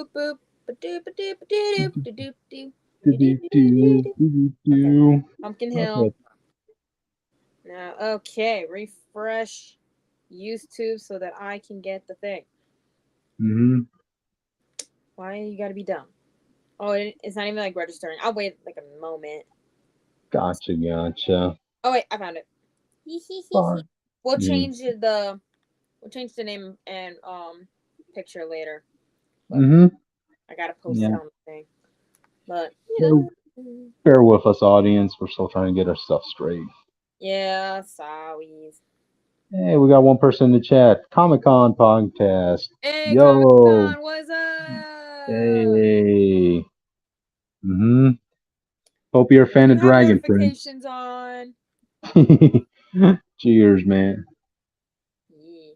boop. Ba-doop, ba-doop, ba-doop, ba-doop, doop, Do-do-do, ba-doop. Okay. do-do-do. Pumpkin Hill. Okay. Now, okay. Refresh YouTube so that I can get the thing. Mm-hmm. Why you gotta be dumb? Oh, it's not even like registering. I'll wait like a moment. Gotcha, gotcha. Oh wait, I found it. Fine. We'll Mm. change the we'll change the name and picture later. But Mm-hmm. I gotta post it Yeah. on the thing. But Bear, bear with us, audience. We're still trying to get our stuff straight. yeah, sorry. Hey, we got one person in the chat. Comic Con podcast. Hey, Comic Yo. Con, what's up? Hey. Mm-hmm. Hope you're a Make sure fan of you have Dragon Prince. notifications on. Cheers, man. Yeah.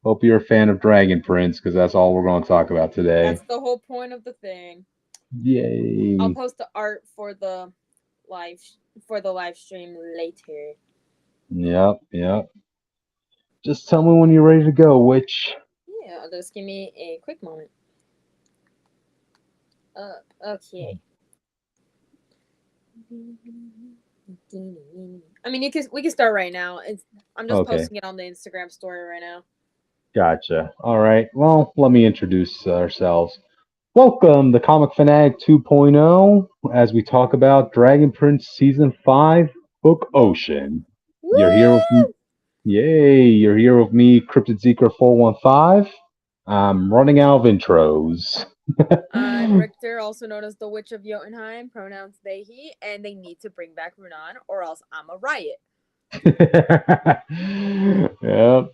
Hope you're a fan of Dragon Prince, because that's all we're going to talk about today. That's the whole point of the thing. I'll Yay. post the art live for the live stream later. Yep, yep. Just tell me when you're ready to go, Witch. Yeah, just give me a quick moment. Okay. I mean, we can start right now. I'm just Okay, posting it on the Instagram story right now. gotcha. All right. Well, let me introduce ourselves. Welcome to Comic Fanatic 2.0 as we talk about Dragon Prince Season 5, Book Ocean. You're here with Woo! Yay, you're here with me, Cryptid Seeker 415. I'm running out of intros. I'm Richter, also known as the Witch of Jotunheim, pronouns they, he, and they need to bring back Runan or else I'm a riot. Yep.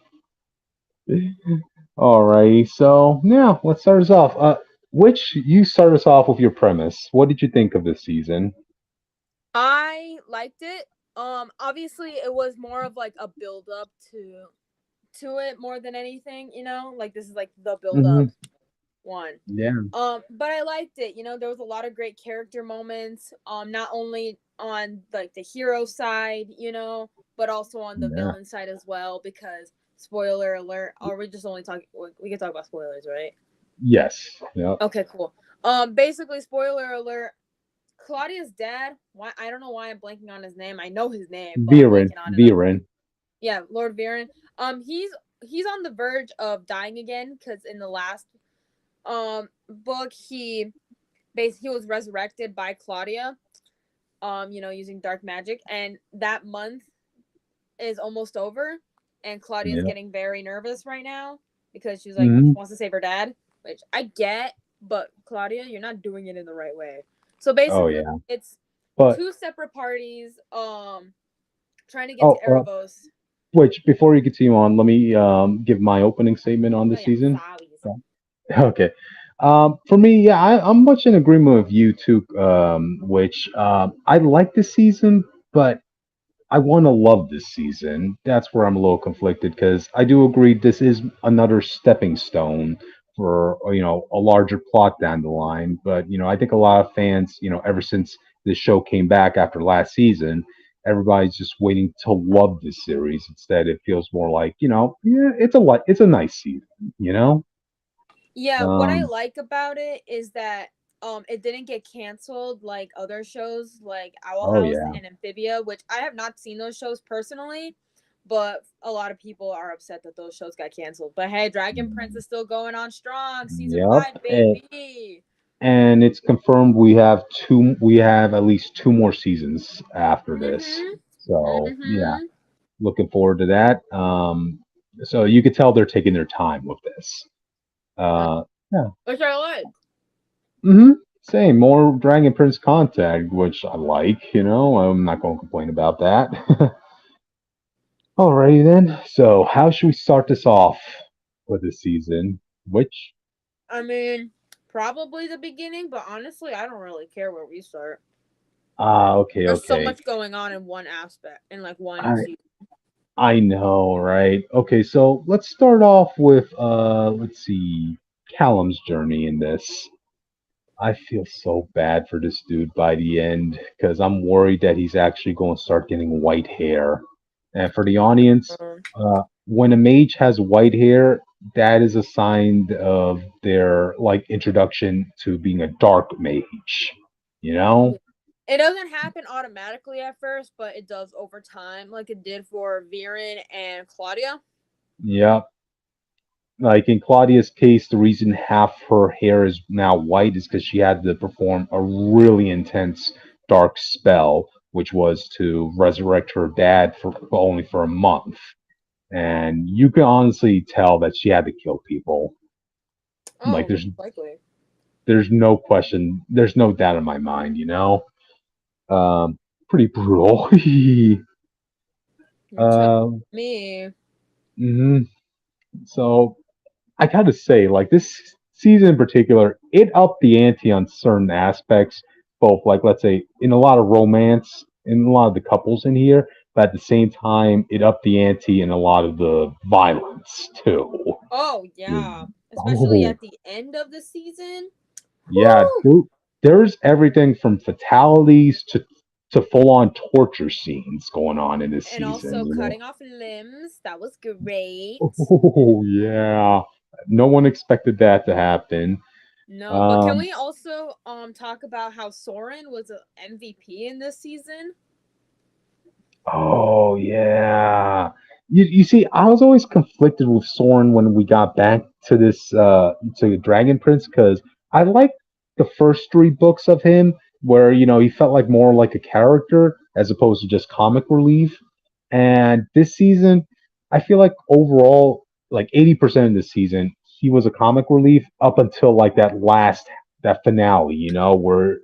Alrighty. So yeah, let's start us off. Which you start us off with your premise. What did you think of this season? I liked it. Obviously it was more of like a build up to it more than anything, like this is like the build Hmm. up one. Yeah. But I liked it. There was a lot of great character moments. Not only on like the hero side, but also on the Yeah. villain side as well. Because spoiler alert, are we just only talking? We can talk about spoilers, right? Yes. Yep. Okay, cool. Basically, spoiler alert. Claudia's dad. Why I don't know why I'm blanking on his name. I know his name, but I'm Viren. blanking on it. Viren. Yeah, Lord Viren. He's on the verge of dying again because in the last book he was resurrected by Claudia, using dark magic, and that month is almost over, and Claudia's Yep. getting very nervous right now because she Hmm. wants to save her dad, which I get, but Claudia, you're not doing it in the right way. So Oh basically, yeah. it's But two separate parties trying to get oh, to Erebos. which before you continue on, let me give my opening statement on Oh this yeah, season. sorry. Okay. For me, yeah, I'm much in agreement with you too. Which I like this season, but I want to love this season. That's where I'm a little conflicted because I do agree this is another stepping stone for a larger plot down the line. But I think a lot of fans, ever since this show came back after last season, everybody's just waiting to love this series. Instead, it feels more like yeah, it's a nice season. You know. Yeah, what I Um, like about it is that it didn't get canceled like other shows like Owl oh House yeah. and Amphibia, which I have not seen those shows personally, but a lot of people are upset that those shows got canceled. But hey, Dragon Prince is still going on strong, season Yep. 5, baby. And it's confirmed we have at least two more seasons after this. Mhm. So yeah, Mhm. looking forward to that. So you could tell they're taking their time with this. Yeah. Which I like. Mm-hmm. Same, more Dragon Prince contact, which I like, I'm not gonna complain about that. Alrighty then. So how should we start this off for this season? Which I mean, probably the beginning, but honestly, I don't really care where we start. okay, There's so okay. much going on in one aspect, in like one I season. I know, right? Okay, so let's start off with let's see, Callum's journey in this. I feel so bad for this dude by the end because I'm worried that he's actually going to start getting white hair. And for the audience, when a mage has white hair, that is a sign of their like introduction to being a dark mage. You know? Yeah. It doesn't happen automatically at first, but it does over time, like it did for Viren and Claudia. Yeah. Like in Claudia's case, the reason half her hair is now white is because she had to perform a really intense dark spell, which was to resurrect her dad for only for a month. And you can honestly tell that she had to kill people. Like Oh, there's likely. there's no question, there's no doubt in my mind, you know. Pretty brutal. You tell um, me. mhm. So I gotta say, like this season in particular, it upped the ante on certain aspects, both like let's say in a lot of romance in a lot of the couples in here, but at the same time, it upped the ante in a lot of the violence too. Oh Dude. yeah, especially Oh at the end of the season. yeah, Whoo! there's everything from fatalities to full on torture scenes going on in this And season. also You know. cutting off limbs. That was great. Oh yeah, no one expected that to happen. No, but can Um, we also talk about how Soren was a MVP in this season? Oh yeah. You see, I was always conflicted with Soren when we got back to this to Dragon Prince because I liked the first three books of him where he felt like more like a character as opposed to just comic relief. And this season, I feel like overall, like 80% of the season, he was a comic relief up until like that finale, where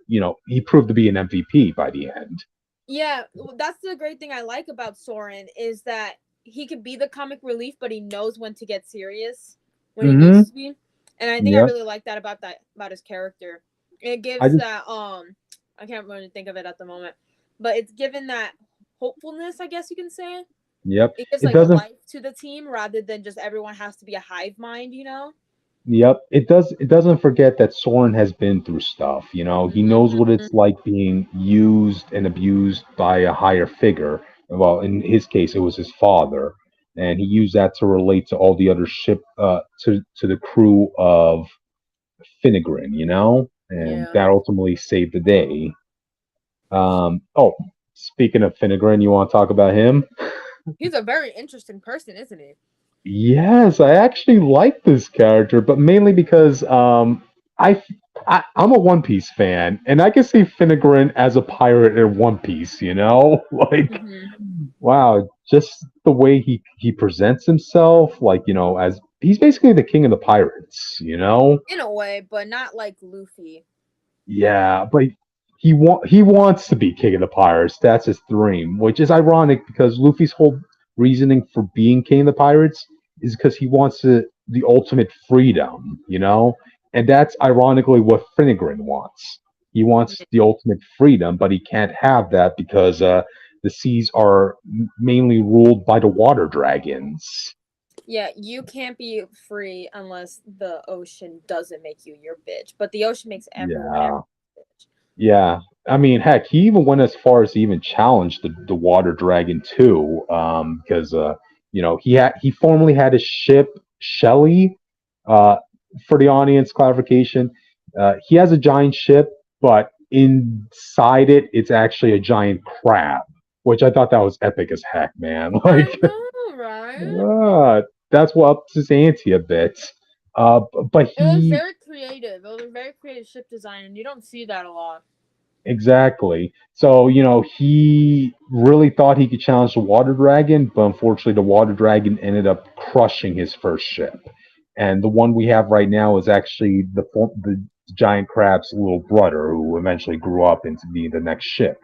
he proved to be an MVP by the end. Yeah, that's the great thing I like about Soren is that he could be the comic relief, but he knows when to get serious when he Mm-hmm. needs to be. And I think I Yep. really like that about his character. It I gives just that I can't really think of it at the moment, but it's given that hopefulness, I guess you can say. Yep. It gives It like doesn't life to the team rather than just everyone has to be a hive mind, you know? Yep. It doesn't forget that Soren has been through stuff, you know. He knows what Mm-hmm. it's like being used and abused by a higher figure. Well, in his case it was his father. And he used that to relate to all the other ship to the crew of Finnegrin, and Yeah. that ultimately saved the day. Oh, speaking of Finnegrin, you want to talk about him? He's a very interesting person, isn't he? Yes, I actually like this character, but mainly because I, I'm a One Piece fan, and I can see Finnegrin as a pirate in One Piece. Like Mm-hmm. wow, just the way he presents himself, like as he's basically the king of the pirates. In a way, but not like Luffy. Yeah, but he wants to be king of the pirates. That's his dream, which is ironic because Luffy's whole reasoning for being king of the pirates is because he wants the ultimate freedom, and that's ironically what Finnegrin wants. He wants the ultimate freedom, but he can't have that because the seas are mainly ruled by the water dragons. Yeah, you can't be free unless the ocean doesn't make you your bitch. But the ocean makes Yeah. everyone bitch. Yeah, I mean, heck, he even went as far as to even challenge the water dragon too, because he formerly had a ship, Shelly. Uh, for the audience clarification, he has a giant ship, but inside it's actually a giant crab, which I thought that was epic as heck, man. I Like, know, right? that's what ups his ante a bit. But It was he very creative. It was a very creative ship design, and you don't see that a lot. Exactly. So, he really thought he could challenge the Water Dragon, but unfortunately, the Water Dragon ended up crushing his first ship. And the one we have right now is actually the giant crab's little brother, who eventually grew up into being the next ship.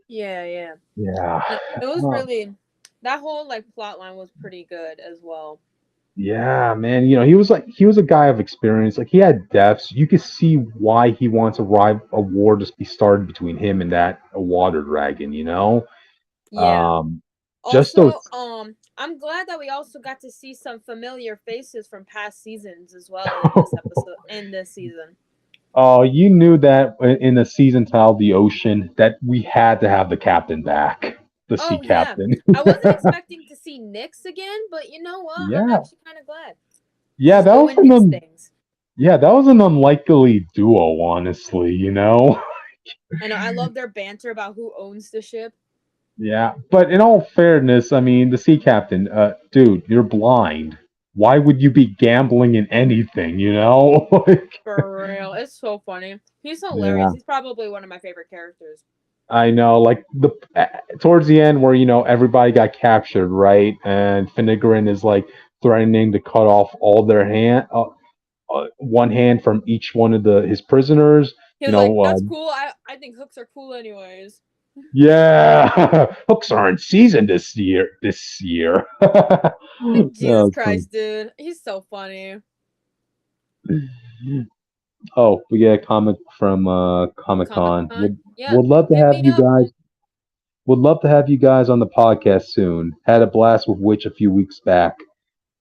Yeah, yeah. Yeah. It was Uh, really that whole like plot line was pretty good as well. yeah, man. He was a guy of experience. Like he had depths. You could see why he wants a war to be started between him and that a water dragon. Yeah. Um, just those. Also, I'm glad that we also got to see some familiar faces from past seasons as well in this episode in this season. Oh, you knew that in the season titled "The Ocean" that we had to have the captain back, the sea Oh yeah, captain. I wasn't expecting to see Nyx again, but you know what? I'm Yeah, actually kind of glad. yeah, She's that was doing an Nyx things. yeah, that was an unlikely duo, honestly. I know. I love their banter about who owns the ship. Yeah, but in all fairness, I mean, the sea captain, dude, you're blind. Why would you be gambling in anything? Like, For real. It's so funny. He's hilarious. yeah, He's probably one of my favorite characters. I know. Like towards the end, where everybody got captured, right? And Finnegan is like threatening to cut off all their one hand from each one of his prisoners. He was like, "That's cool. I think hooks are cool, anyways." Yeah, hooks aren't seasoned this year. This year. Jesus Oh, it's funny. Christ, dude. He's so funny. Oh, we get a comment from Comic Comic Con. Con. Would Yeah. would love to Hit have me you up. guys. Would love to have you guys on the podcast soon. Had a blast with Witch a few weeks back.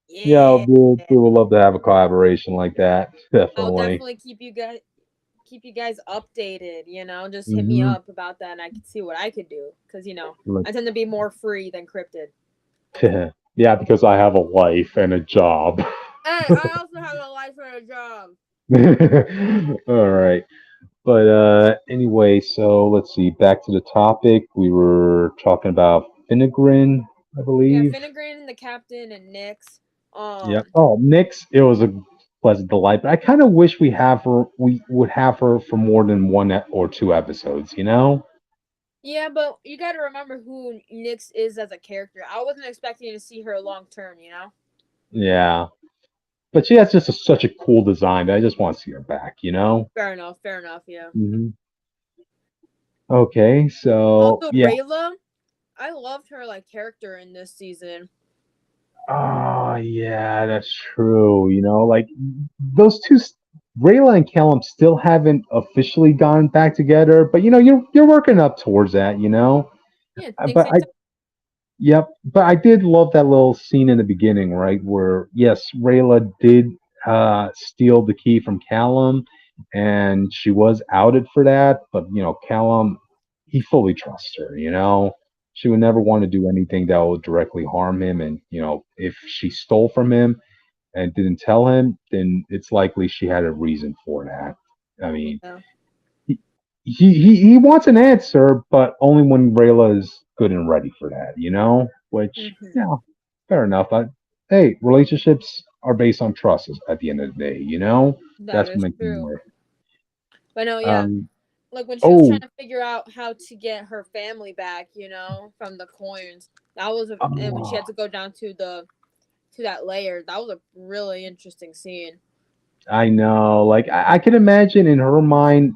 Yeah, Yeah. we would love to have a collaboration like that. I'll Definitely. definitely keep you guys updated, just hit me Hmm. up about that and I can see what I could do. Cause I tend to be more free than cryptid. Yeah, because I have a life and a job. Hey, I also have a life and a job. All right. But anyway, so let's see. Back to the topic. We were talking about Finnegan, I Yeah, believe. Finnegan, the captain, and Nyx. Yep. Oh, Nyx, it was a pleasant delight. But I kind of wish we would have her for more than one or two episodes. Yeah, but you got to remember who Nyx is as a character. I wasn't expecting to see her long term. Yeah. But she has just such a cool design that I just want to see her back. Fair enough. Fair enough. Yeah. Hmm. Okay, so Also, yeah. Rayla, I loved her like character in this season. Oh, yeah, that's true. Like those two, Rayla and Callum, still haven't officially gone back together, but you're working up towards that. Yeah, things But take time. yep, but I did love that little scene in the beginning, right, where yes, Rayla did steal the key from Callum, and she was outed for that. But Callum, he fully trusts her. She would never want to do anything that would directly harm him, and if she stole from him and didn't tell him, then it's likely she had a reason for that. I mean, Yeah. he he wants an answer, but only when Rayla is good and ready for that. Which Hmm. yeah, fair enough. Hey, relationships are based on trust at the end of the day. That That's what is makes them true. work. But no, yeah. Um. Like when she was trying Oh. to figure out how to get her family back, from the coins. And when she Oh, had to go down to that layer, that was a really interesting scene. I know. Like I can imagine in her mind,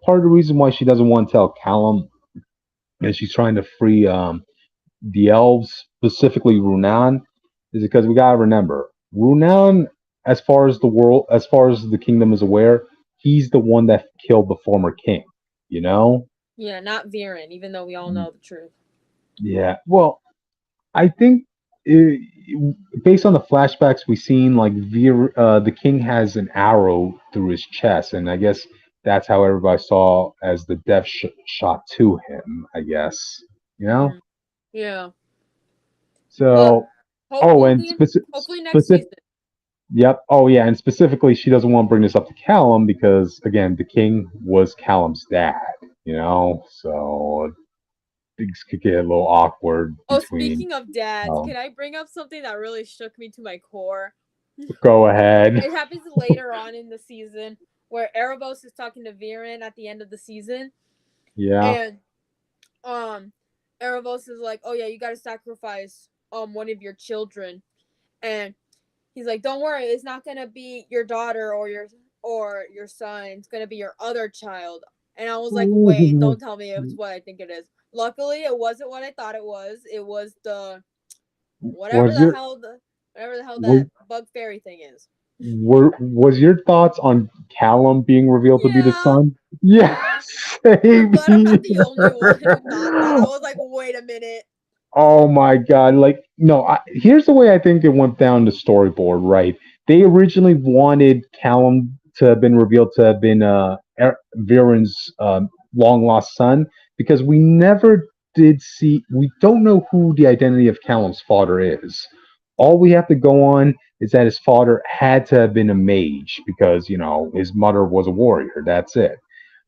part of the reason why she doesn't want to tell Callum and she's trying to free the elves, specifically Runan, is because we gotta remember Runan, as far as the kingdom is aware, he's the one that killed the former king. You know? Yeah, not Viren, even though we all know the truth. Yeah. Well, I think based on the flashbacks we've seen, like the king has an arrow through his chest, and I guess that's how everybody saw as the death shot to him. I guess you know. Mm, yeah, but So, oh, and hopefully, hopefully next specific. season. Yep. Oh, yeah, and specifically, she doesn't want to bring this up to Callum because again, the king was Callum's dad. So things could get a little awkward Oh, between. speaking of dads, Um, can I bring up something that really shook me to my core? Go ahead. It happens later on in the season where Erebos is talking to Viren at the end of the season, Yeah. and um, Erebos is like, "Oh yeah, you got to sacrifice one of your children," and he's like, "Don't worry, it's not gonna be your daughter or your son. It's gonna be your other child." And I was like, "Wait, don't tell me it's what I think it is." Luckily, it wasn't what I thought it was. It was the whatever Was the your hell was, that bug fairy thing is. was your thoughts on Callum being revealed to be the Yeah, son? Yes, I'm same glad I'm not the only one who thought that. here. I was like, wait a minute. Oh my god! Like, no. Here's the way I think it went down the storyboard. Right? They originally wanted Callum to have been revealed to have been Viren's long lost son because we never we don't know who the identity of Callum's father is. All we have to go on is that his father had to have been a mage because, his mother was a warrior. That's it.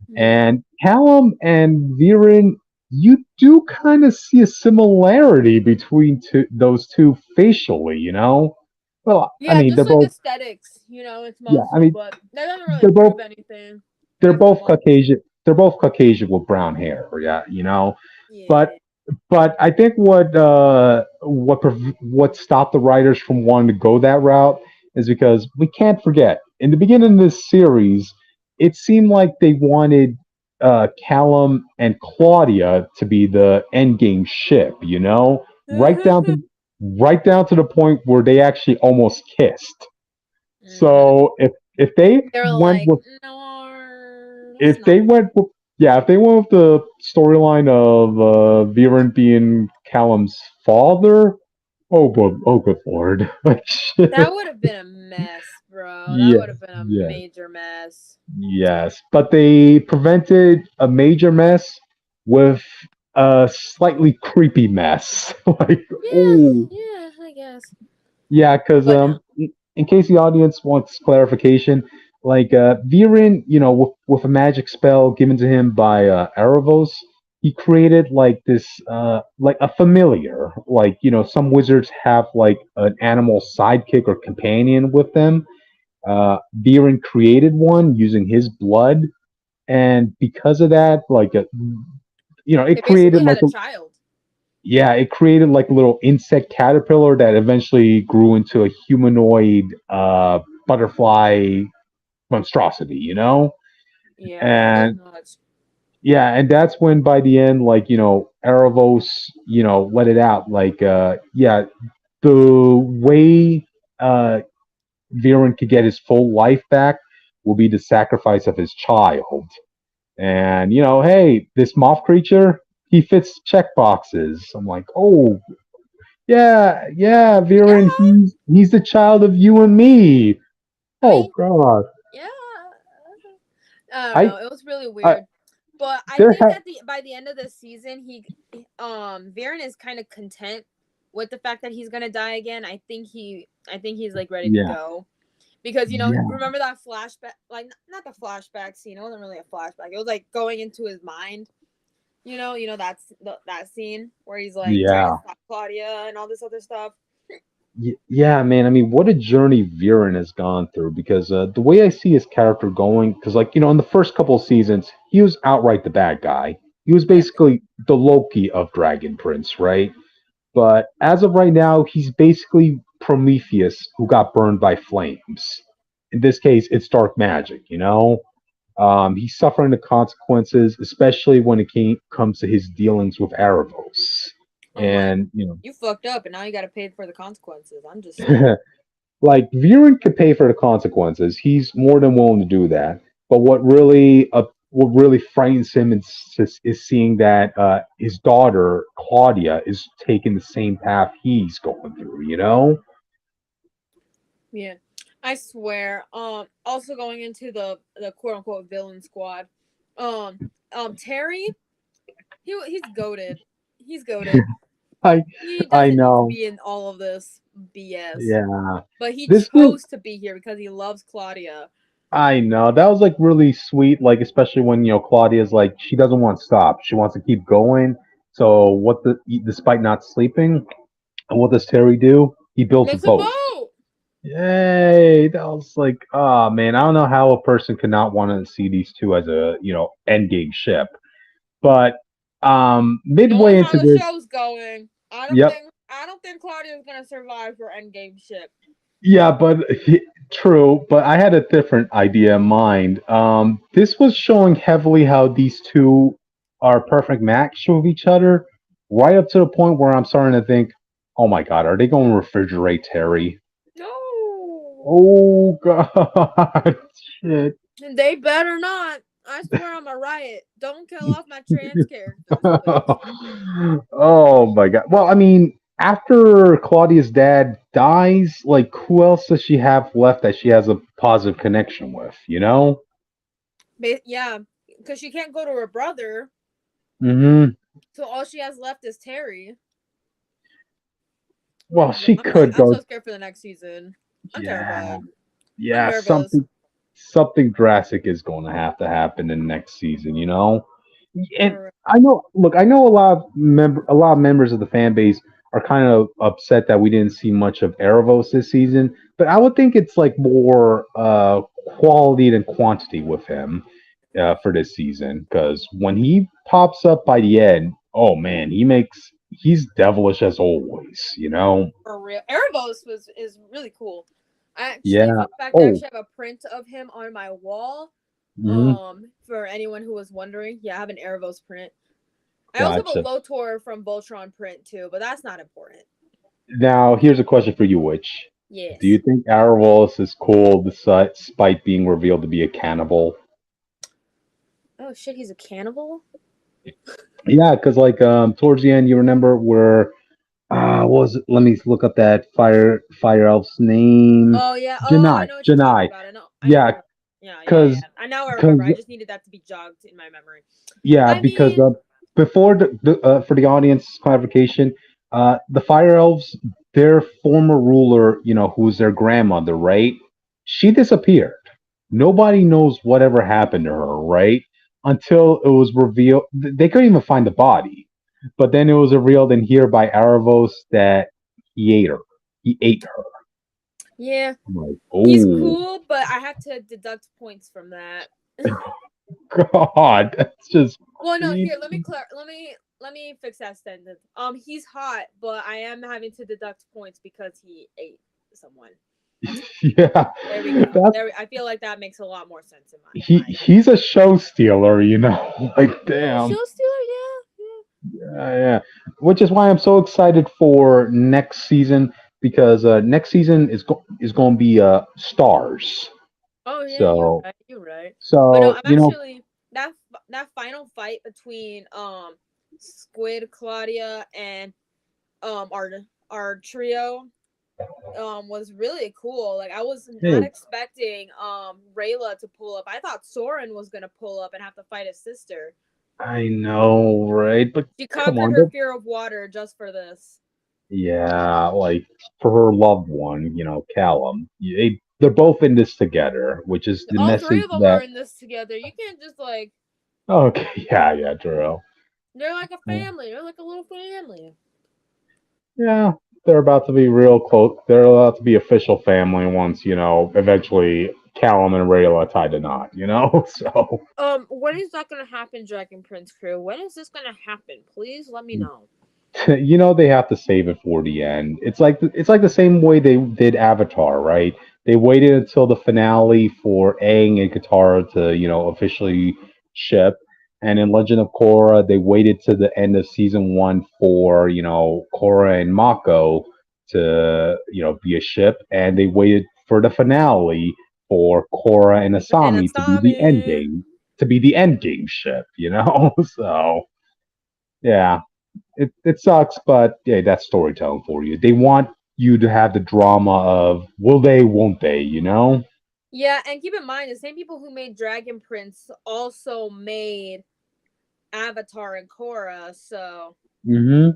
Yeah. And Callum and Viren, you do kind of see a similarity between those two facially, Well, I Yeah, mean, just they're like both, aesthetics, it's yeah, I mostly, mean, but that doesn't really they're prove both anything they're after both one. Caucasian. They're both Caucasian with brown hair, yeah, But Yeah. but I think what stopped the writers from wanting to go that route is because we can't forget in the beginning of this series, it seemed like they wanted Callum and Claudia to be the endgame ship, right down to right down to the point where they actually almost kissed. Hmm. So if they They're went like, with no, let's if not. they went with yeah, if they went with the storyline of Viren being Callum's father, oh good lord. Like shit. That would have been a mess, bro. That Yeah, would have been a yeah, major mess. yes. But they prevented a major mess with a slightly creepy mess. Like, Yeah, oh yeah, I guess. yeah, because But no. in case the audience wants clarification, like Viren, with a magic spell given to him by Erebos, he created like this, like a familiar. Like some wizards have like an animal sidekick or companion with them. Viren created one using his blood, and because of that, like it They basically created like had a child. it created like a little insect caterpillar that eventually grew into a humanoid butterfly monstrosity, Yeah, that was And nuts. yeah, and that's when by the end, like, Erebos, let it out. Like, yeah, the way Viren could get his full life back will be the sacrifice of his child. And, hey, this moth creature, he fits check boxes. I'm like, oh, yeah, yeah, Yeah, Viren, he's the child of you and me. I Oh mean, God, yeah. I don't I, know. It was really I weird. But I there think ha- at the by the end of the season, Viren is kind of content with the fact that he's gonna die again. I think he's like ready to yeah, go because yeah, remember that flashback, like not the flashback scene. It wasn't really a flashback. It was like going into his mind. That scene where he's like trying to yeah, stop Claudia and all this other stuff. yeah, man. I mean, what a journey Viren has gone through. Because the way I see his character going, because like in the first couple of seasons, he was outright the bad guy. He was Yeah, basically the Loki of Dragon Prince, right? But as of right now, he's basically Prometheus who got burned by flames. In this case, it's dark magic, He's suffering the consequences, especially when comes to his dealings with Erebos. I'm like, And, you fucked up, and now you got to pay for the consequences. I'm just saying. like Viren could pay for the consequences. He's more than willing to do that. But what really frightens him is seeing that his daughter Claudia is taking the same path he's going through. Yeah, I swear. Also going into the quote unquote villain squad. Um, Terry, he's goaded. He's goaded. I He I doesn't need to know. be in all of this BS, Yeah. but he This was chose to be here because he loves Claudia. I know. That was like really sweet, like especially when, Claudia's like she doesn't want to stop. She wants to keep going. So despite not sleeping, what does Terry do? He builds a Makes a boat. boat. Yay! That was like, oh man, I don't know how a person could not want to see these two as a, endgame ship. But midway Knowing how into the this, show's going, yep. I don't think Claudia's gonna survive for Endgame ship. Yeah, but true. But I had a different idea in mind. This was showing heavily how these two are a perfect match with each other, right up to the point where I'm starting to think, oh my god, are they going to refrigerate Terry? No, Oh god, shit. they better not. I swear I'm a riot. Don't kill off my trans characters, please. Oh my god. Well, I mean, after Claudia's dad dies, like who else does she have left that she has a positive connection with? You know? Yeah, because she can't go to her brother. Mm-hmm. So all she has left is Terry. Well, she could I'm go. so scared for the next season. I'm Yeah, terrified. I'm yeah. nervous. Something drastic is going to happen in next season. And For I know. Look, I know a lot of members of the fan base are kind of upset that we didn't see much of Erebos this season, but I would think it's like more quality than quantity with him for this season because when he pops up by the end, oh man, he's devilish as always. real. Erebos is really cool. Actually, Yeah. fun fact, I Oh. actually have a print of him on my wall. Mhm. For anyone who was wondering, yeah, I have an Erebos print. I also have a Gotcha. Lotor from Voltron print too, but that's not important. Now, here's a question for you, Witch. Do you Yes. think Arawalis is cool despite being revealed to be a cannibal? Oh shit, he's a cannibal. Yeah, because towards the end, you remember where what was it? Let me look up that fire elf's name. Oh yeah. Oh, I Janai. know what you're talking Janai. about. I know. Yeah, Yeah, yeah, yeah. because I now I remember. I because just needed that to be jogged in my memory. yeah, I because mean, before for the audience clarification, the fire elves, their former ruler, who's their grandmother, right? She disappeared. Nobody knows whatever happened to her, right? Until it was revealed, they couldn't even find the body. But then it was revealed in here by Aravos that he ate her. He ate her. yeah, I'm like, he's oh cool, but I have to deduct points from that. God, that's just Well, no, creepy. here, let me fix that sentence. He's hot, but I am having to deduct points because he ate someone. Yeah, There we go. that's There, I feel like that makes a lot more sense in he my. he's a show stealer, like Yeah, damn. show stealer. Yeah, yeah. Yeah. Which is why I'm so excited for next season because next season is going to be stars. Oh yeah, you're So right. You're right. But no, so I'm actually that final fight between Squid, Claudia, and our trio was really cool. Like I was not hey, expecting Rayla to pull up. I thought Soren was gonna pull up and have to fight his sister. I know, right? But She come conquered on, her fear of water just for this. yeah, like for her loved one, Callum. They're both in this together, which is the All three message of them are that. in this together. You can't just like Okay, yeah, Drew. they're like a family. They're like a little family. Yeah, they're about to be real close. They're about to be official family once, eventually Callum and Rayla tie the knot. So, When is that gonna happen, Dragon Prince crew? When is this gonna happen? Please let me know. they have to save it for the end. It's like the same way they did Avatar, right? They waited until the finale for Aang and Katara to, officially ship. And in Legend of Korra, they waited to the end of season one for, Korra and Mako to, be a ship. And they waited for the finale for Korra and And Asami to be the end Asami. game, ship. So, yeah. It sucks, but yeah, that's storytelling for you. They want you to have the drama of will they, won't they? Yeah, and keep in mind the same people who made Dragon Prince also made Avatar and Korra, so Mm-hmm.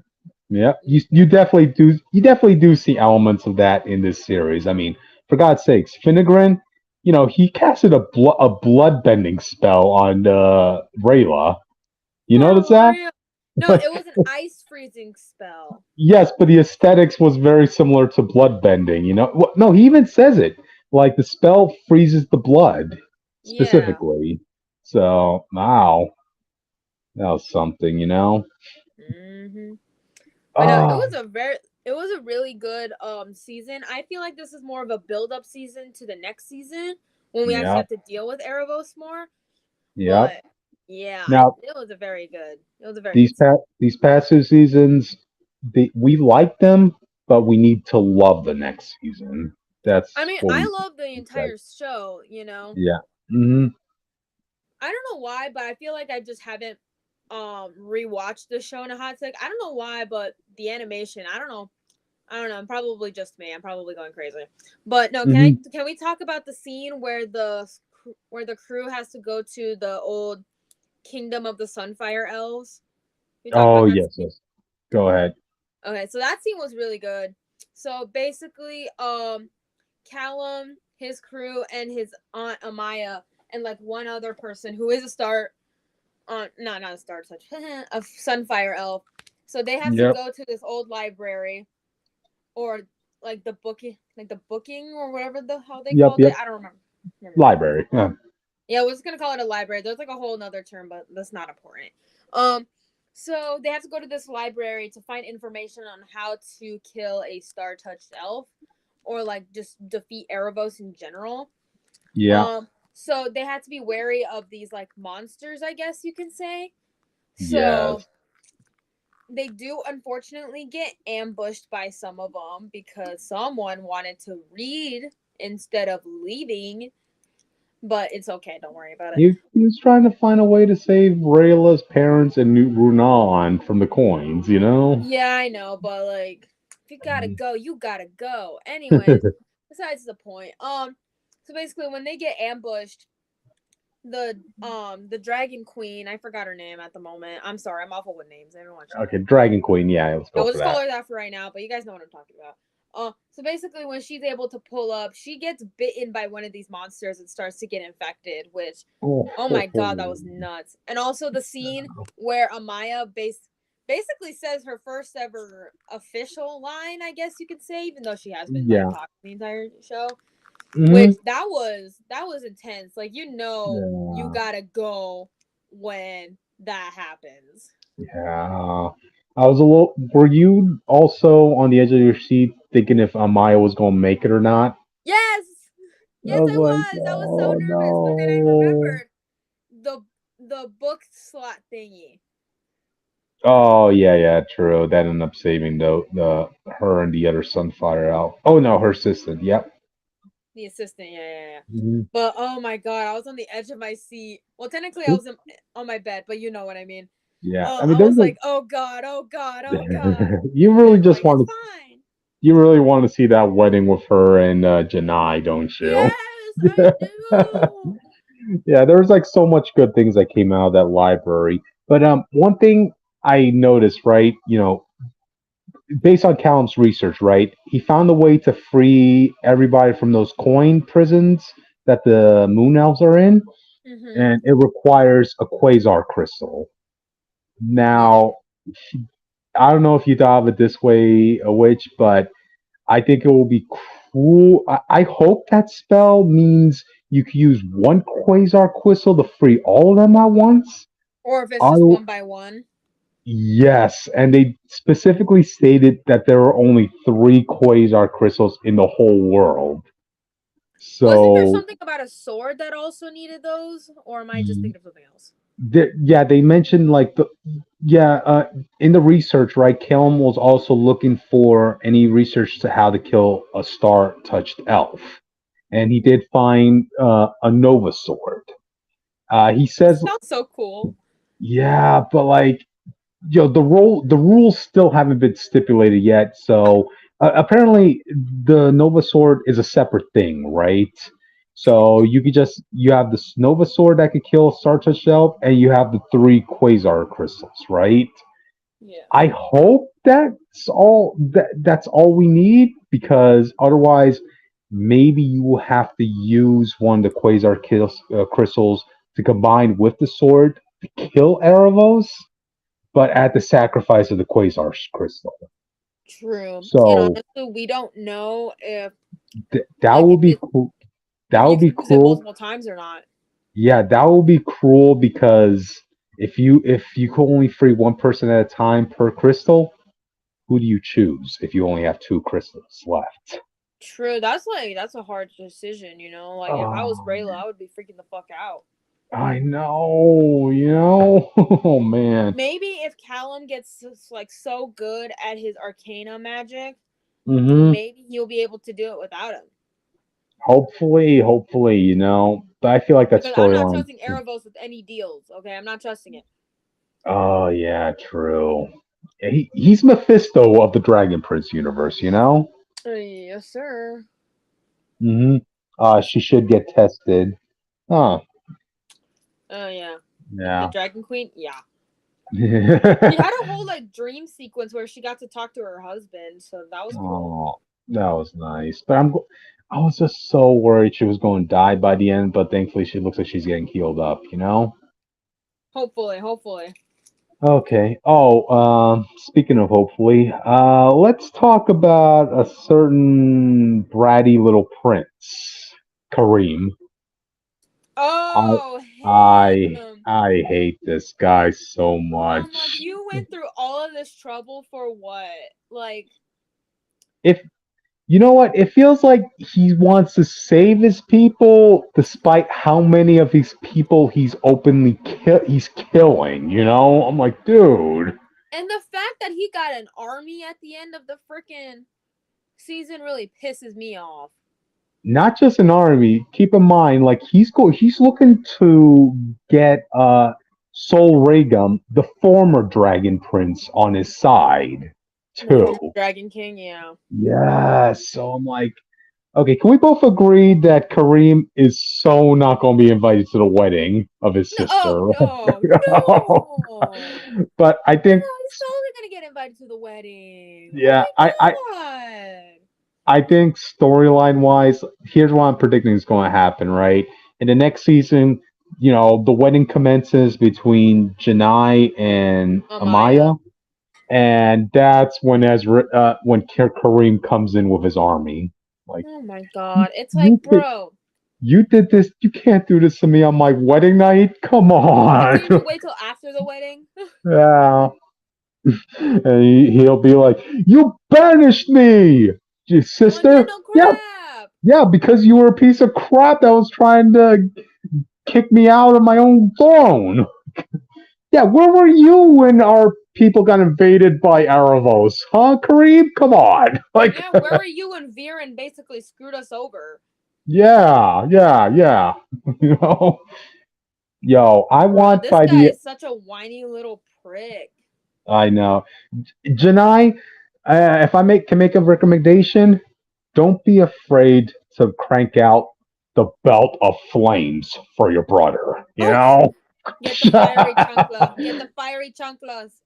Yeah, yeah. you definitely do see elements of that in this series. I mean, for God's sakes, Finnegan, he casted a blood bending spell on Rayla. You notice For that? real. No, it was an ice freezing spell. Yes, but the aesthetics was very similar to blood bending. No, he even says it. Like the spell freezes the blood Yeah. specifically. So wow, that was something. Hmm. But no, Oh it was a really good season. I feel like this is more of a build up season to the next season when we actually yeah, have to deal with Erebos more. yeah. But yeah, Now it was a very good. It was a very these good season. these past two seasons, we like them, but we need to love the next season. I That's mean, what I we love the said. entire show, you know. Yeah. Hmm. I don't know why, but I feel like I just haven't rewatched the show in a hot sec. I don't know why, but the animation, I don't know. I don't know. I'm probably just me. I'm probably going crazy. But no, Hmm. can we talk about the scene where the crew has to go to the old kingdom of the Sunfire Elves? We talk Oh about that yes, scene? yes. Go ahead. Okay, so that scene was really good. So basically, Callum, his crew, and his aunt Amaya, and like one other person who is a star, not a star touch, a Sunfire elf. So they have to Yep. go to this old library, or like the booking or whatever the how they Yep. called it. Yep. I don't remember. Never mind. Library. Yeah. Yeah, we're just gonna call it a library. There's like a whole nother term, but that's not important. Um, so they have to go to this library to find information on how to kill a star touched elf, or like just defeat Erebos in general. Yeah. So they had to be wary of these like monsters, I guess you can say. So Yes. they do unfortunately get ambushed by some of them because someone wanted to read instead of leaving. But it's okay. Don't worry about it. He was trying to find a way to save Rayla's parents and Newt Runan from the coins. You know. Yeah, I know, but like, if you gotta go, you gotta go. Anyways, besides the point. So basically, when they get ambushed, the Dragon Queen, I forgot her name at the moment. I'm sorry, I'm awful with names. I don't want you to Okay, know. Dragon Queen. Yeah, let's Yeah, go we'll for just call that. her that for right now. But you guys know what I'm talking about. So basically, when she's able to pull up, she gets bitten by one of these monsters and starts to get infected. Which, Oh, oh ho, my god, that ho. was nuts. And also the scene where Amaya basically says her first ever official line, I guess you could say, even though she has been like Yeah. talking the entire show. Which Hmm. that was intense. Like you Yeah. gotta go when that happens. Yeah. I was a little. Were you also on the edge of your seat thinking if Amaya was gonna make it or not? Yes, I yes, was I like, was. I was so oh nervous, but then I no. remembered the book slot thingy. Oh yeah, yeah, true. That ended up saving the her and the other Sunfire out. Oh no, her assistant. Yep. The assistant, yeah, yeah, yeah. Mhm. But oh my god, I was on the edge of my seat. Well, technically, I was on my bed, but you know what I mean. Yeah. I mean, I there's was like like, oh god, oh god, oh god, you and really then just like it's want to fine. you really want to see that wedding with her and Janai, don't you? Yes, I do. Yeah, there was like so much good things that came out of that library. But one thing I noticed, right, based on Callum's research, right, he found a way to free everybody from those coin prisons that the moon elves are in, Mm-hmm. and it requires a quasar crystal. Yeah. Now, I don't know if you thought of it this way, a witch, but I think it will be cool. I hope that spell means you can use one quasar crystal to free all of them at once. Or if it's I just one by one. Yes, and they specifically stated that there are only three quasar crystals in the whole world. Wasn't there So, something about a sword that also needed those? Or am I just thinking of something else? yeah, they mentioned like yeah, in the research, right? Kelm was also looking for any research to how to kill a star-touched elf, and he did find a Nova sword. He says, Sounds so cool. yeah, but like the rules still haven't been stipulated yet. So apparently the Nova Sword is a separate thing, right? So you have this Nova Sword that could kill Sarta Shelf, and you have the three Quasar crystals, right? Yeah. I hope that's all we need, because otherwise maybe you will have to use one of the crystals to combine with the sword to kill Erebos, but at the sacrifice of the quasar crystal. True. And So honestly, we don't know that like would be that if you would be can use it cruel. multiple times or not. Yeah, that would be cruel, because if you could only free one person at a time per crystal, who do you choose if you only have two crystals left? True. That's a hard decision, you know? Like if I was Oh, Rayla, I would be freaking the fuck out. I know, oh man. Maybe if Callum gets like so good at his arcana magic, Hmm. maybe he'll be able to do it without him. Hopefully, but I feel like that Because I'm not storyline. trusting Erebos with any deals, okay? I'm not trusting it. Oh yeah, true. He's Mephisto of the Dragon Prince universe. Yes, sir. Hmm. She should get tested. Huh. Oh yeah. The Yeah. Dragon Queen? Yeah. She had a whole like dream sequence where she got to talk to her husband, so that was cool. Oh, that was nice. But I was just so worried she was going to die by the end, but thankfully she looks like she's getting healed up, you know? Hopefully, hopefully. Okay. Oh, speaking of hopefully, let's talk about a certain bratty little prince, Kareem. I Oh, I him. I hate this guy so I'm like, much. you went through all of this trouble for what? Like, If you know what, it feels like he wants to save his people, despite how many of these people he's killing. You know, I'm like, dude. and the fact that he got an army at the end of the freaking season really pisses me off. Not just an army. Keep in mind, like he's looking to get Sol Regum, the former Dragon Prince, on his side The too. former Dragon King, yeah. Yes. So I'm like, okay, can we both agree that Kareem is so not going to be invited to the wedding of his No, oh sister? no, no, But I no! think, He's totally gonna get invited to the wedding. Oh yeah, my god! I think storyline wise, here's what I'm predicting is going to happen. Right in the next season, the wedding commences between Janai and Amaya. Amaya, and that's when Kareem comes in with his army. Like, Oh my you, god! It's you like, did bro, you did this. You can't do this to me on my wedding night. Come like, on. couldn't you wait till after the wedding? Yeah. And he'll be like, "You banished me, you On get sister." no Yeah, crap. yeah, because you were a piece of crap that was trying to kick me out of my own throne. Yeah, where were you when our people got invaded by Aravos? Huh, Kareem? Come on. Like, Yeah, where were you when Viren basically screwed us over? yeah, yeah, yeah. You know, yo, I Bro, want this by guy the. is such a whiny little prick. I know. Janai, if I can make a recommendation, don't be afraid to crank out the belt of flames for your brother. You Oh, know? get the fiery chancla. Get the fiery chanclas.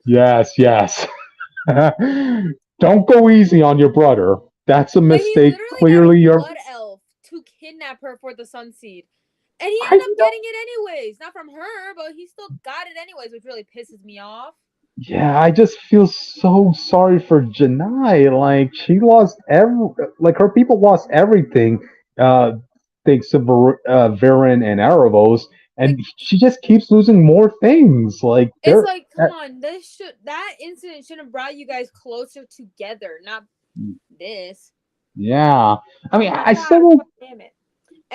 Yes, yes. Don't go easy on your brother. That's a But he mistake. literally got a Clearly, you're. blood elf to kidnap her for the sun seed. And he I ended up know. getting it anyways. Not from her, but he still got it anyways, which really pisses me off. Yeah, I just feel so sorry for Janai. Like she lost like her people lost everything, uh, thanks to Viren and Erebos, Like, and she just keeps losing more things. Like it's they're. like, come on, that incident should have brought you guys closer together, not this. Yeah, I Oh mean, my god, fuck damn it.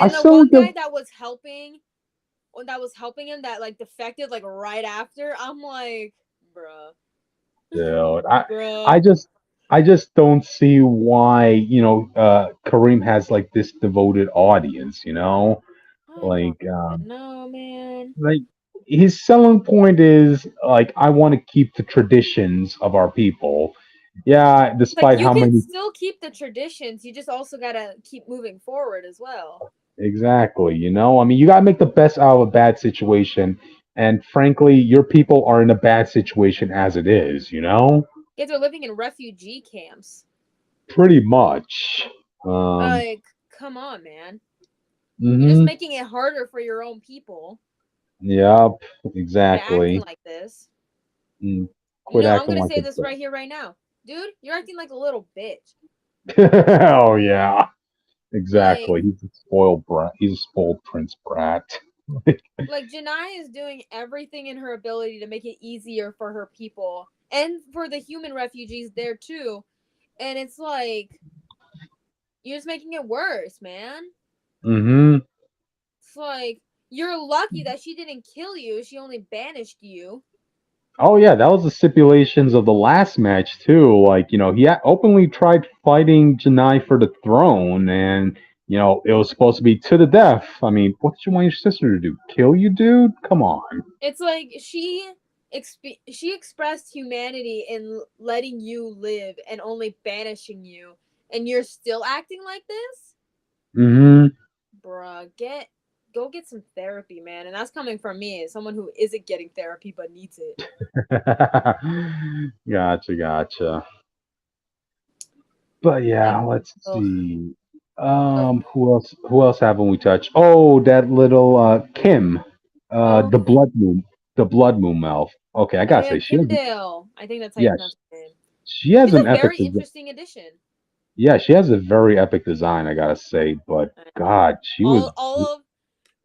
I And the still one don't guy give. that was helping him that like defected like right after, I'm like, bruh. Dude, Bruh. I just, I just don't see why Kareem has like this devoted audience. I don't Like, even know, man. like his selling point is like I want to keep the traditions of our people. Yeah, It's like despite you how can many. still keep the traditions, you just also gotta keep moving forward as well. Exactly, I mean, you got to make the best out of a bad situation, and frankly, your people are in a bad situation as it is. Kids are living in refugee camps. Pretty much. Um, Like, come on, man. You're just hmm making it harder for your own people Yep, by acting exactly. like this. Mm, You quit know, I'm acting gonna like say a this right here, right now. Dude, you're acting like a little bitch. oh yeah, Like, exactly. He's a spoiled brat. He's a spoiled prince brat. like Janai is doing everything in her ability to make it easier for her people and for the human refugees there too. And it's like you're just making it worse, man. hmm It's like you're lucky that she didn't kill you. She only banished you. Oh yeah, that was the stipulations of the last match too. Like he openly tried fighting Janai for the throne, and it was supposed to be to the death. I mean, what did you want your sister to do? Kill you, dude? Come on. It's like she expressed humanity in letting you live and only banishing you, and you're still acting like this, hmm bruh. Get. go get some therapy, man. And that's coming from me, someone who isn't getting therapy but needs it. Gotcha, gotcha. But Like, yeah, let's oh, see. but Who else haven't we touched? Oh, that little Kim. oh, The blood moon. The blood moon elf. Okay, I oh gotta yeah, say she Kim has, Dale. I think that's how you yes, pronounce her name. she has She's an a epic very des- interesting addition. yeah, she has a very epic design, I gotta say, but I know. God, she was, All of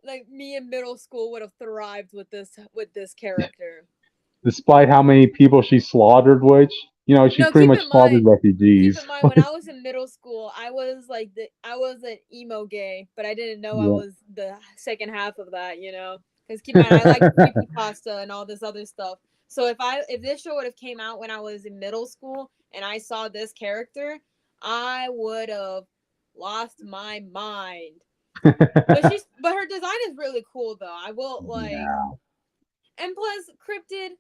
like me in middle school would have thrived with this character. despite how many people she slaughtered, which, she No, pretty much slaughtered keep refugees. in mind when I was in middle school, I was an emo gay, but I didn't know I Yeah. was the second half of that, you know. Because keep in mind, I liked creepy pasta and all this other stuff. So if this show would have came out when I was in middle school and I saw this character, I would have lost my mind. But her design is really cool though. I will like, Yeah. and plus cryptid,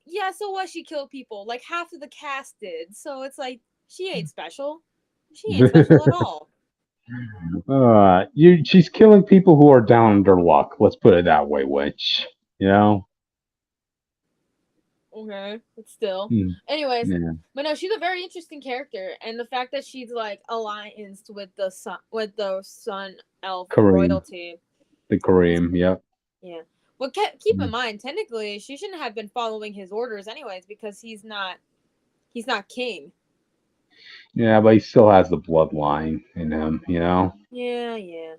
yeah, so what? She killed people. Like half of the cast did. So it's like she ain't special. She ain't special at all. She's killing people who are down on their luck. Let's put it that way, which, you know? Okay, but still. Hmm, Anyways, yeah. but no, she's a very interesting character, and the fact that she's like allianced with the sun elf Kareem. royalty. The That's Kareem, yep. yeah. Well, keep in mind, technically, she shouldn't have been following his orders anyways because he's not king. Yeah, but he still has the bloodline in him. Yeah, yeah.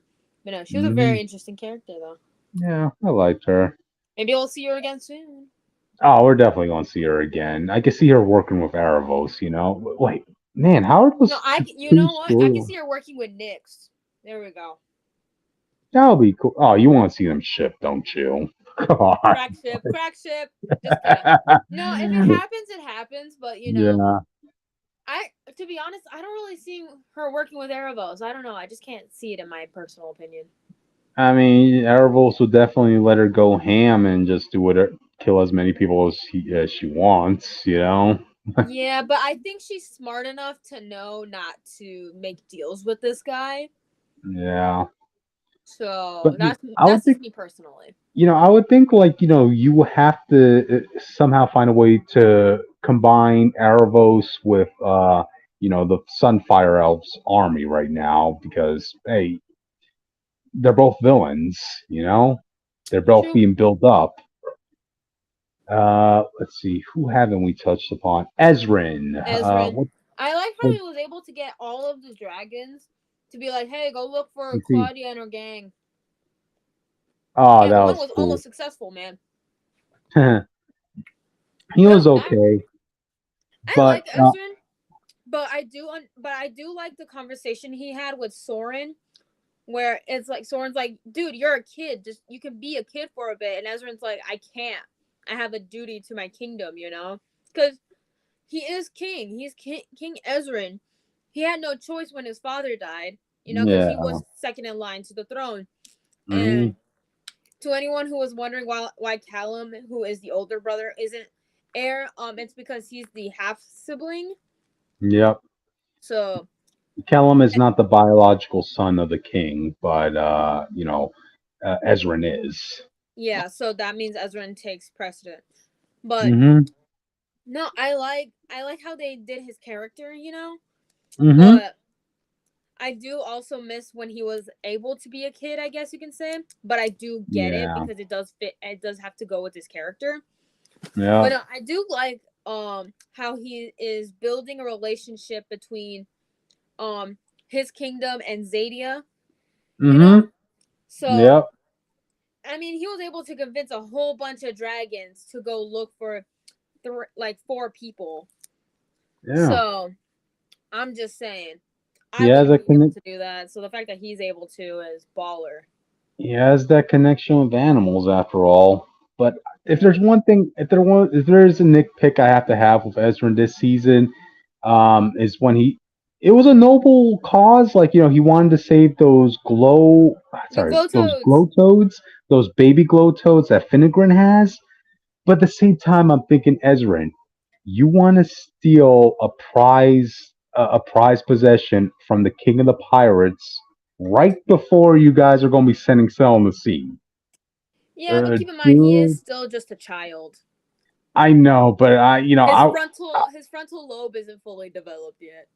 But no, she was a Hmm. very interesting character though. Yeah, I liked her. Maybe we'll see her again soon. Oh, we're definitely going to see her again. I can see her working with Erebos. Wait, man, how are No, those you two know what? I can story? see her working with Nyx. There we go. That'll be cool. Oh, you want to see them ship, don't you? God. Crack ship. Just kidding. No, if it happens, it happens. But Yeah. I to be honest, I don't really see her working with Erebos. I don't know. I just can't see it in my personal opinion. I mean, Erebos will definitely let her go ham and just do whatever, kill as many people as she wants. Yeah, but I think she's smart enough to know not to make deals with this guy. Yeah. But So I would that's think, just me personally. I would think like, you will have to somehow find a way to combine Erebos with, the Sunfire Elves army right now because, hey, they're both villains. They're both True. being built up. Let's see, who haven't we touched upon? Ezrin. Ezrin. What, I like how what, he was able to get all of the dragons to be like, hey, go look for let's see. Claudia and her gang. Oh, And that one was was cool. almost successful, man. He But was no, okay, I but like Ezrin, but I do like the conversation he had with Soren, where it's like Soren's like, dude, you're a kid, just you can be a kid for a bit, and Ezrin's like, I can't. I have a duty to my kingdom, because he is king. He's King Ezrin. He had no choice when his father died, because he yeah. was second in line to the throne. Hmm. And to anyone who was wondering why Callum, who is the older brother, isn't heir, it's because he's the half sibling. Yep. So Kellum is not the biological son of the king, but Ezrin is. yeah, so that means Ezra takes precedent. But Hmm. no, I like how they did his character. Hmm. But I do also miss when he was able to be a kid, I guess you can say. But I do get it Yeah. because it does fit. It does have to go with his character. But Yeah. no, I do like how he is building a relationship between um his kingdom and Zadia. You know, Hmm. so Yep. I mean, he was able to convince a whole bunch of dragons to go look for like four people. Yeah. So I'm just saying, He I has wouldn't a be able conne- to do that. So the fact that he's able to is baller. he has that connection with animals after all. But if Yeah. there's one thing, if there's a nitpick I have to have with Ezra this season, is when it was a noble cause. Like, he wanted to save The those Glowtoads. glow toads, those baby glow toads that Finnegan has. But at the same time, I'm thinking, Ezrin, you want to steal a prize possession from the king of the pirates. right before you guys are going to be sending Cell in the sea. Yeah, but keep in mind he is Dude, still just a child. I know, but His frontal lobe isn't fully developed yet.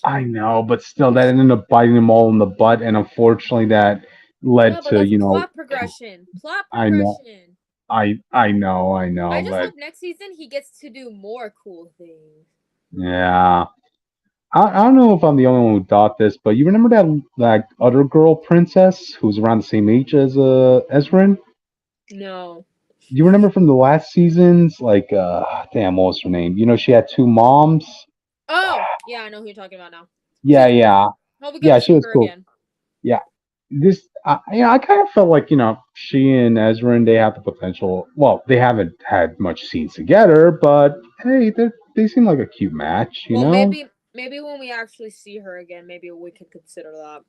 I know, but still, that ended up biting them all in the butt, and unfortunately, that Yeah, led but to that's plot progression. Plot I know, progression. I I know, just but hope next season he gets to do more cool things. yeah, I don't know if I'm the only one who thought this, but you remember that other girl princess who's around the same age as Ezrin? No. You remember from the last seasons, like damn, what was her name? You know, she had two moms. Oh, yeah, I know who you're talking about now. Yeah, She's cool. yeah, Hope we get yeah, to she see was her cool. again. Yeah, I kind of felt like she and Ezrin, they have the potential. Well, they haven't had much scenes together, but hey, they seem like a cute match, you Well, know? maybe when we actually see her again, maybe we could consider that.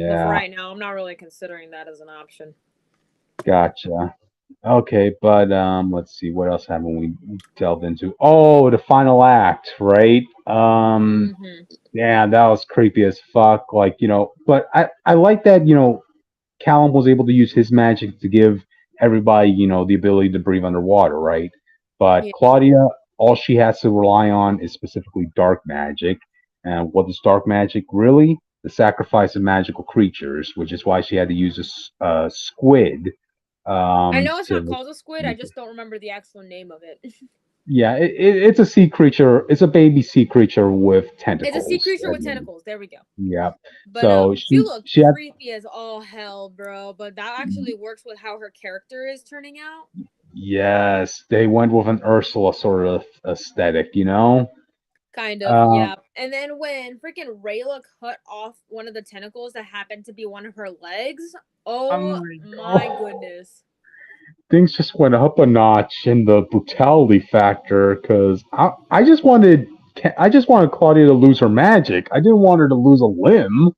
But for Yeah, right now, I'm not really considering that as an option. gotcha. Okay, but let's see, what else haven't we delved into? Oh, the final act, right? Hmm. Yeah, that was creepy as fuck. Like, but I like that, Callum was able to use his magic to give everybody, the ability to breathe underwater, right? But Yeah. Claudia, all she has to rely on is specifically dark magic. And what is dark magic really? The sacrifice of magical creatures, which is why she had to use a squid I know it's not to called a squid. I make it. just don't remember the actual name of it. Yeah, it's a sea creature. It's a baby sea creature with It's a sea tentacles. creature with tentacles. There we go. Yeah. But So she she looked she had. creepy as all hell, bro. But that actually works with how her character is turning out. Yes, they went with an Ursula sort of aesthetic, you know? Kind of, Um, yeah. And then when freaking Rayla cut off one of the tentacles that happened to be one of her legs, I'm oh like, my oh, goodness. things just went up a notch in the brutality factor because I just wanted Claudia to lose her magic. I didn't want her to lose a limb.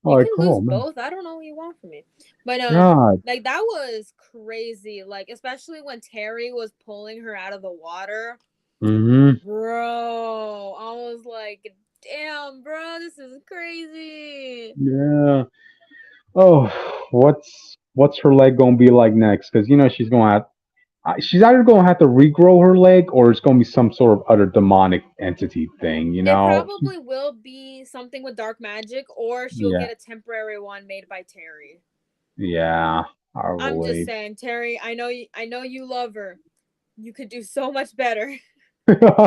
You Like, can lose oh man, both. I don't know what you want from me. But God. like that was crazy. Like especially when Terry was pulling her out of the water. Hmm. Bro, I was like, damn, bro, this is crazy. Yeah. Oh, what's her leg gonna be like next? Because she's either gonna have to regrow her leg or it's gonna be some sort of other demonic entity thing. You It know? probably will be something with dark magic, or she'll Yeah. get a temporary one made by Terry. Yeah. I'm just Probably. saying, Terry. I know you love her. You could do so much better.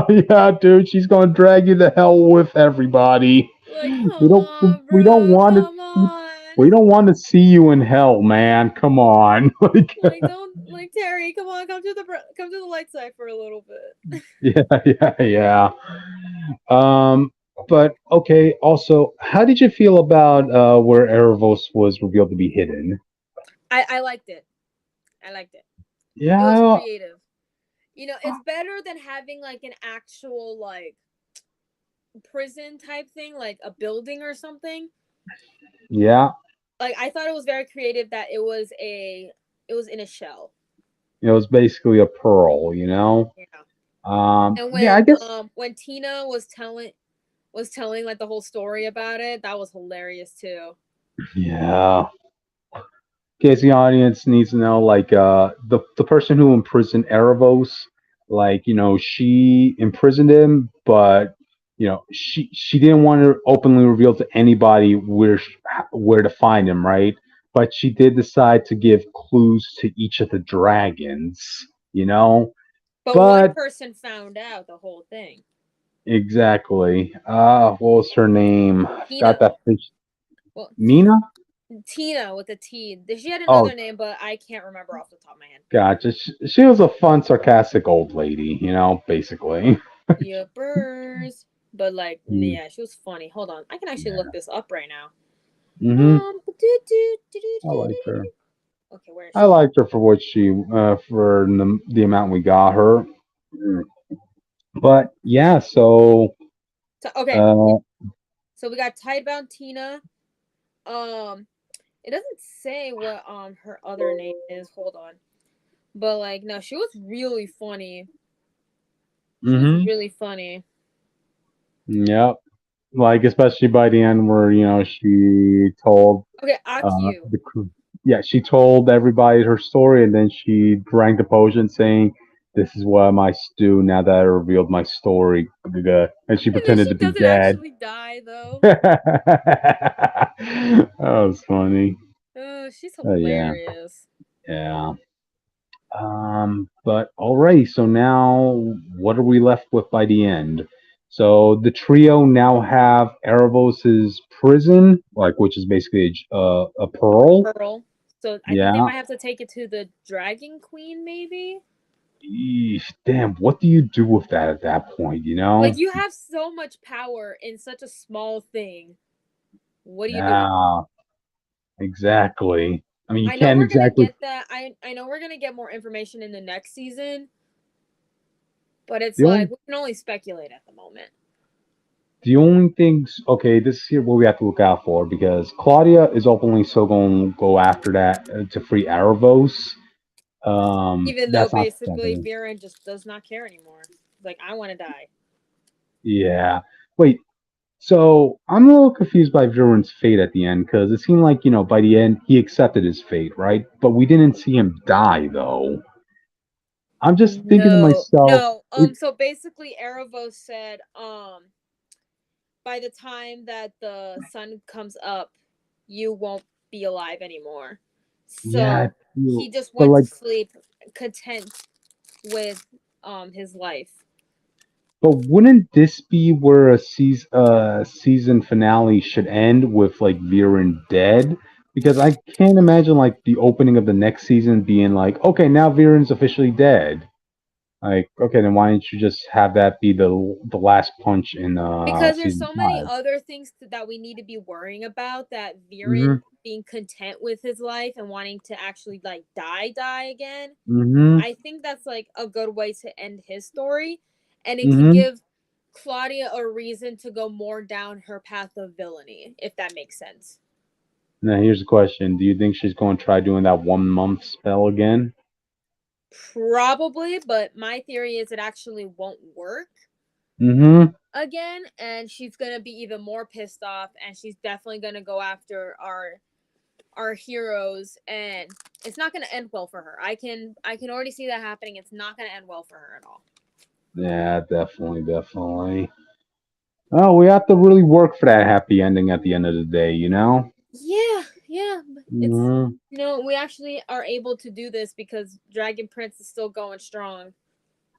Yeah, dude, she's gonna drag you to hell with everybody. Like, We come don't on, we don't bro. want to Come on. we don't want to see you in hell, man. Come on. Like Like, don't like Terry. Come on, come to the light side for a little bit. yeah, yeah, yeah. But okay, also, how did you feel about where Erebos was revealed to be hidden? I liked it. I liked it. It was Yeah. creative. You know, it's better than having like an actual like prison type thing, like a building or something. Yeah. Like I thought it was very creative that it was in a shell. It was basically a pearl, you know? Yeah. And Yeah, I guess when Tina was telling like the whole story about it, that was hilarious too. yeah. Case the audience needs to know, like the person who imprisoned Erebos, like she imprisoned him, but she didn't want to openly reveal to anybody where to find him, right? But she did decide to give clues to each of the dragons, you know. But one But person found out the whole thing. exactly, what was her name? I forgot Tina. that fish. Well, Nina. Tina with a T. She had Oh, another name, but I can't remember off the top of my head. gotcha. She was a fun, sarcastic old lady, basically. Yippers. But like, Mm, yeah, she was funny. Hold on, I can actually yeah. look this up right now. Hmm. I liked her. Okay, where is I she? liked her for what for the amount we got her. Mm. But yeah, so So, okay, yeah. uh, So we got Tidebound Tina. Um, it doesn't say what her other name is. Hold on. But like, no, she was really funny. She was hmm really funny. yep. like especially by the end where she told Okay, Akio. the crew. Yeah, she told everybody her story, and then she drank the potion, saying, "This is what I might do now that I revealed my story." And she And then pretended she to be doesn't dead. actually die though. That was funny. Oh, she's Yeah, hilarious. yeah. But alrighty. So now, what are we left with by the end? So the trio now have Erebos's prison, like which is basically a pearl. Pearl. So I think they Yeah. might have to take it to the Dragon Queen, maybe. Eesh, damn, what do you do with that at that point? Like you have so much power in such a small thing. What do you do with it? Yeah, exactly. I mean, you I know can't we're gonna exactly. get that. I know we're gonna get more information in the next season, but it's The like only we can only speculate at the moment. the only things. Okay, this is here what we have to look out for because Claudia is openly still going to go after that to free Erebos. Even though That's not basically something. Viren just does not care anymore. Like I want to die. Yeah. Wait. So I'm a little confused by Viren's fate at the end because it seemed like by the end he accepted his fate, right? But we didn't see him die though. I'm just thinking to No, myself, no. So basically, Erebos said, by the time that the sun comes up, you won't be alive anymore. yeah, I So feel, he just but went to like, sleep, content with his life. but wouldn't this be where a season finale should end with like Viren dead? Because I can't imagine like the opening of the next season being like, okay, now Viren's officially dead. Like, okay, then why didn't you just have that be the last punch in Because there's season so many 5? other things that we need to be worrying about, that Mm-hmm. Viren being content with his life and wanting to actually like die again. Mm-hmm. I think that's like a good way to end his story, and it could Mm-hmm. give Claudia a reason to go more down her path of villainy, if that makes sense. Now here's the question: do you think she's going to try doing that 1 month spell again? Probably, but my theory is it actually won't work Mm-hmm. again, and she's gonna be even more pissed off, and she's definitely gonna go after our heroes, and it's not gonna end well for her. I can already see that happening. It's not gonna end well for her at all. Yeah, definitely, definitely. Oh, we have to really work for that happy ending at the end of the day. Yeah, yeah. It's Hmm. we actually are able to do this because Dragon Prince is still going strong.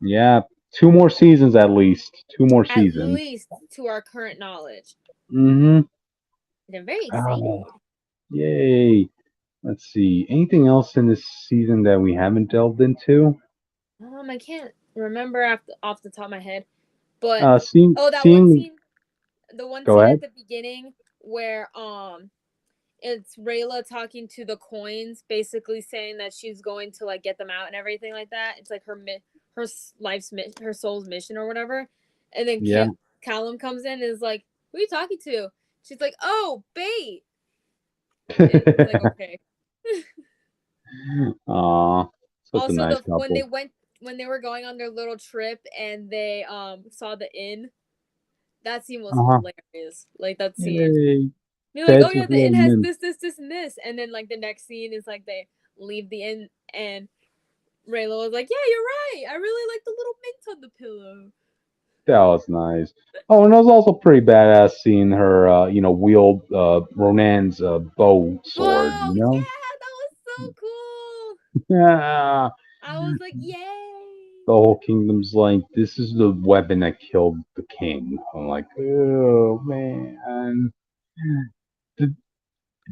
Yeah, 2 more seasons at least. 2 more seasons. At least to our current knowledge. Mm-hmm. And I'm very Oh, excited. yay. Let's see. Anything else in this season that we haven't delved into? I can't remember off the top of my head, but Seeing, oh, that one seeing. scene, the one Go scene ahead. at the beginning where it's Rayla talking to the coins, basically saying that she's going to like get them out and everything like that. It's like her life's her soul's mission or whatever. And then Yeah. Callum comes in and is like, "Who are you talking to?" She's like, "Oh, bait." And he's like, "Okay." Aw, such a Also, nice the couple. when they were going on their little trip and they saw the inn, that scene was Uh-huh. hilarious. Like that scene. Yay. You're like, "Oh Feds yeah, with the inn little has men. this, and this," and then like the next scene is like they leave the inn and Raylo was like, "Yeah, you're right. I really like the little mint on the pillow." That was nice. Oh, and it was also pretty badass seeing her, wield Ronan's bow sword. Wow, yeah, that was so cool. Yeah. I was like, "Yay!" The whole kingdom's like, this is the weapon that killed the king. I'm like, oh man. Do,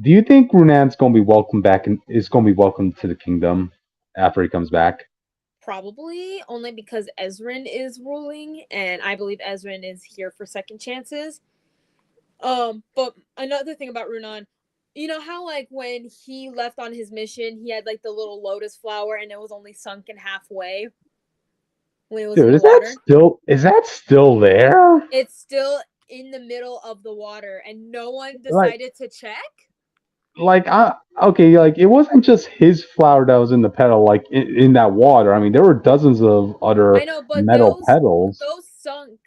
do you think Runan's gonna be welcomed back and is gonna be welcomed to the kingdom after he comes back? Probably only because Ezrin is ruling, and I believe Ezrin is here for second chances. But another thing about Runan, you know how like when he left on his mission, he had like the little lotus flower, and it was only sunken halfway when it was in Dude, the water. is that still there? It's still in the middle of the water, and no one Like decided to check. I okay, like it wasn't just his flower that was in the petal, like in that water. I mean, there were dozens of I other know, but metal petals. those sunk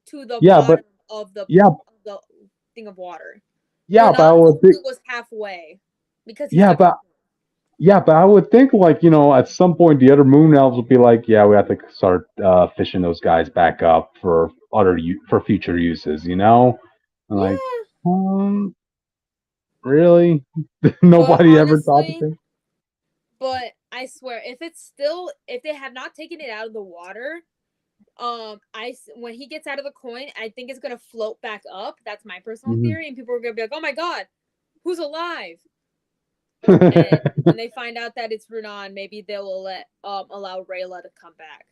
to the Yeah, but bottom of yeah, the anything of water. Yeah, but I would think. Renato was halfway because he's Yeah, a but yeah, but I would think like at some point the other moon elves would be like, yeah, we have to start fishing those guys back up for for future uses. I'm like, yeah. um, really? But Nobody ever thought to honestly, think. but I swear, if they have not taken it out of the water, when he gets out of the coin, I think it's gonna float back up. That's my personal Mhm. theory, and people are gonna be like, "Oh my god, who's alive?" And when they find out that it's Runan, maybe they will allow Rayla to come back.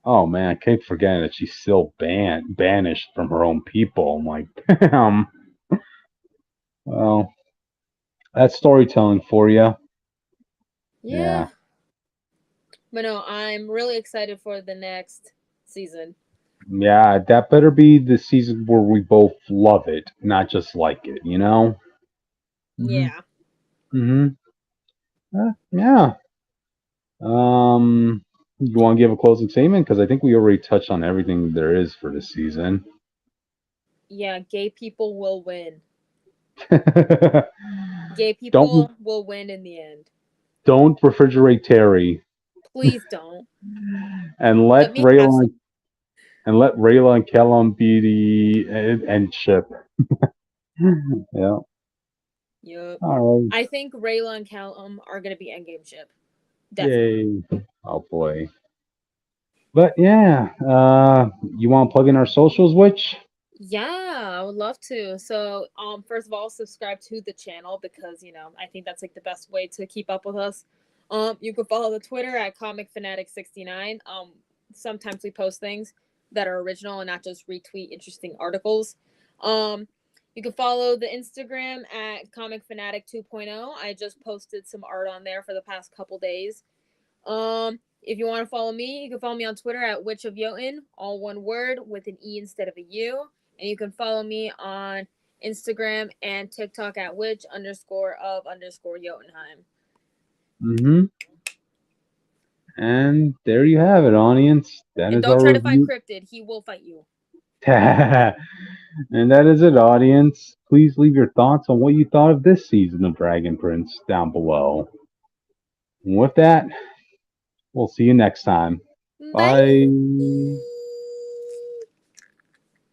Oh man, I keep forgetting that she's still banished from her own people. I'm like, damn. Well, that's storytelling for you. Yeah, Yeah. but no, I'm really excited for the next season. Yeah, that better be the season where we both love it, not just like it? Mhm. Yeah, Mhm. Yeah. You want to give a closing statement because I think we already touched on everything there is for this season. yeah, gay people will win. Gay don't people will win in the end. don't refrigerate Terry Please don't. and Let let me have some. Rayla and Kellum be the end ship. Yeah. Yup. All right. I think Rayla and Callum are gonna be endgame ship. Definitely. Yay. Oh boy. But yeah, you want to plug in our socials, which? Yeah, I would love to. So, first of all, subscribe to the channel because I think that's like the best way to keep up with us. You can follow the Twitter at Comic Fanatic 69. Sometimes we post things that are original and not just retweet interesting articles. Um, you can follow the Instagram at Comic Fanatic 2.0. I just posted some art on there for the past couple days. If you want to follow me, you can follow me on Twitter at Witch of Jotun, all one word with an E instead of a U. And you can follow me on Instagram and TikTok at witch_of_Jotunheim. Mm-hmm. And there you have it, audience. That And is don't our try to find review. Cryptid, he will fight you. And that is it, audience. Please leave your thoughts on what you thought of this season of Dragon Prince down below. And with that, we'll see you next time. Bye. Bye.